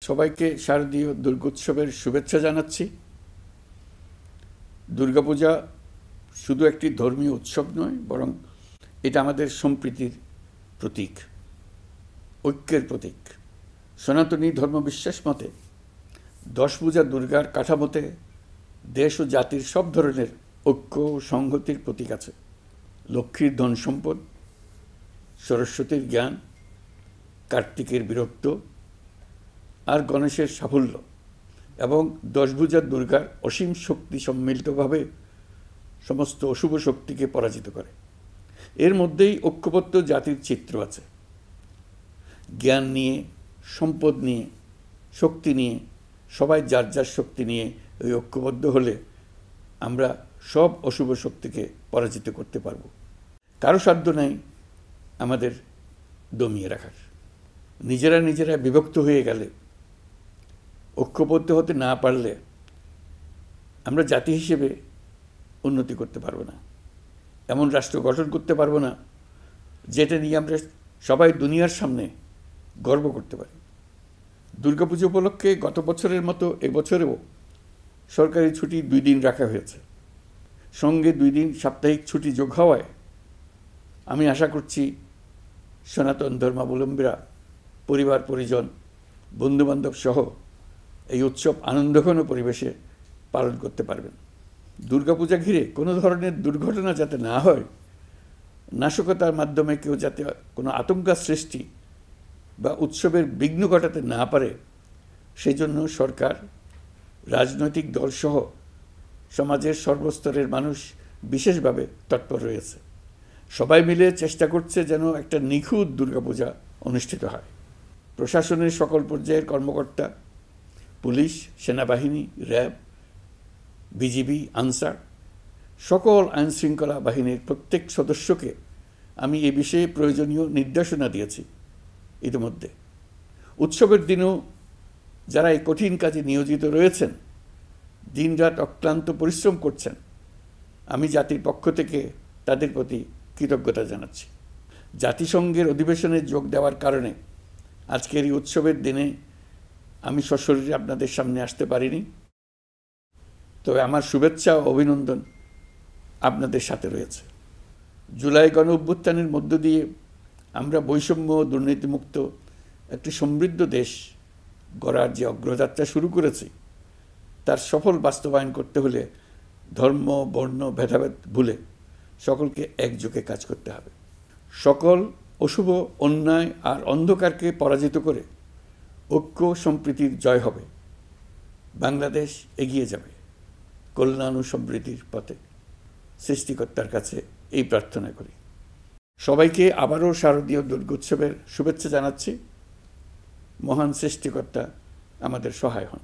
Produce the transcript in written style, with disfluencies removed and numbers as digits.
সবাইকে শারদীয় দুর্গোৎসবের শুভেচ্ছা জানাচ্ছি। দুর্গাপূজা শুধু একটি ধর্মীয় উৎসব নয়, বরং এটা আমাদের সম্প্রীতির প্রতীক, ঐক্যের প্রতীক। সনাতনী ধর্মবিশ্বাস মতে 10 পূজা দুর্গার কাঠামোতে দেশ ও জাতির সব ধরনের ঐক্য ও সংহতির প্রতীক আছে। লক্ষ্মীর ধন সম্পদ, সরস্বতীর জ্ঞান, কার্তিকের বীরত্ব আর গণেশের সাফল্য এবং 10 ভুজা দুর্গার অসীম শক্তি সম্মিলিতভাবে সমস্ত অশুভ শক্তিকে পরাজিত করে। এর মধ্যেই ঐক্যবদ্ধ জাতির চিত্র আছে। জ্ঞান নিয়ে, সম্পদ নিয়ে, শক্তি নিয়ে, সবাই যার যার শক্তি নিয়ে ওই ঐক্যবদ্ধ হলে আমরা সব অশুভ শক্তিকে পরাজিত করতে পারব। কারো সাধ্য নাই আমাদের দমিয়ে রাখার। নিজেরা বিভক্ত হয়ে গেলে, ঐক্যবদ্ধ হতে না পারলে আমরা জাতি হিসেবে উন্নতি করতে পারবো না, এমন রাষ্ট্র গঠন করতে পারবো না যেটা নিয়ে আমরা সবাই দুনিয়ার সামনে গর্ব করতে পারি। দুর্গাপুজো উপলক্ষে গত বছরের মতো এবছরেও সরকারি ছুটি 2 দিন রাখা হয়েছে। সঙ্গে 2 দিন সাপ্তাহিক ছুটি যোগ হওয়ায় আমি আশা করছি সনাতন ধর্মাবলম্বীরা পরিবার পরিজন, বন্ধুবান্ধব সহ এই উৎসব আনন্দঘন পরিবেশে পালন করতে পারবেন। দুর্গাপূজা ঘিরে কোনো ধরনের দুর্ঘটনা যাতে না হয়, নাশকতার মাধ্যমে কেউ যাতে কোনো আতঙ্ক সৃষ্টি বা উৎসবের বিঘ্ন ঘটাতে না পারে, সেই জন্য সরকার, রাজনৈতিক দলসহ সমাজের সর্বস্তরের মানুষ বিশেষভাবে তৎপর রয়েছে। সবাই মিলে চেষ্টা করছে যেন একটা নিখুঁত দুর্গাপূজা অনুষ্ঠিত হয়। প্রশাসনের সকল পর্যায়ের কর্মকর্তা, পুলিশ, সেনাবাহিনী, র্যাব, বিজিবি, আনসার, সকল আইনশৃঙ্খলা বাহিনীর প্রত্যেক সদস্যকে আমি এ বিষয়ে প্রয়োজনীয় নির্দেশনা দিয়েছি ইতিমধ্যে। উৎসবের দিনও যারা এই কঠিন কাজে নিয়োজিত রয়েছেন, দিনরাত অক্লান্ত পরিশ্রম করছেন, আমি জাতির পক্ষ থেকে তাদের প্রতি কৃতজ্ঞতা জানাচ্ছি। জাতিসংঘের অধিবেশনে যোগ দেওয়ার কারণে আজকের এই উৎসবের দিনে আমি সশরীরে আপনাদের সামনে আসতে পারিনি, তবে আমার শুভেচ্ছা ও অভিনন্দন আপনাদের সাথে রয়েছে। জুলাই গণ অভ্যুত্থানের মধ্য দিয়ে আমরা বৈষম্য ও দুর্নীতিমুক্ত একটি সমৃদ্ধ দেশ গড়ার যে অগ্রযাত্রা শুরু করেছি, তার সফল বাস্তবায়ন করতে হলে ধর্ম, বর্ণ, ভেদাভেদ ভুলে সকলকে একযোগে কাজ করতে হবে। সকল অশুভ, অন্যায় আর অন্ধকারকে পরাজিত করে ঐক্য সম্প্রীতির জয় হবে। বাংলাদেশ এগিয়ে যাবে কল্যাণ ও সমৃদ্ধির পথে। সৃষ্টিকর্তার কাছে এই প্রার্থনা করি। সবাইকে আবারও শারদীয় দুর্গোৎসবের শুভেচ্ছা জানাচ্ছি। মহান সৃষ্টিকর্তা আমাদের সহায় হন।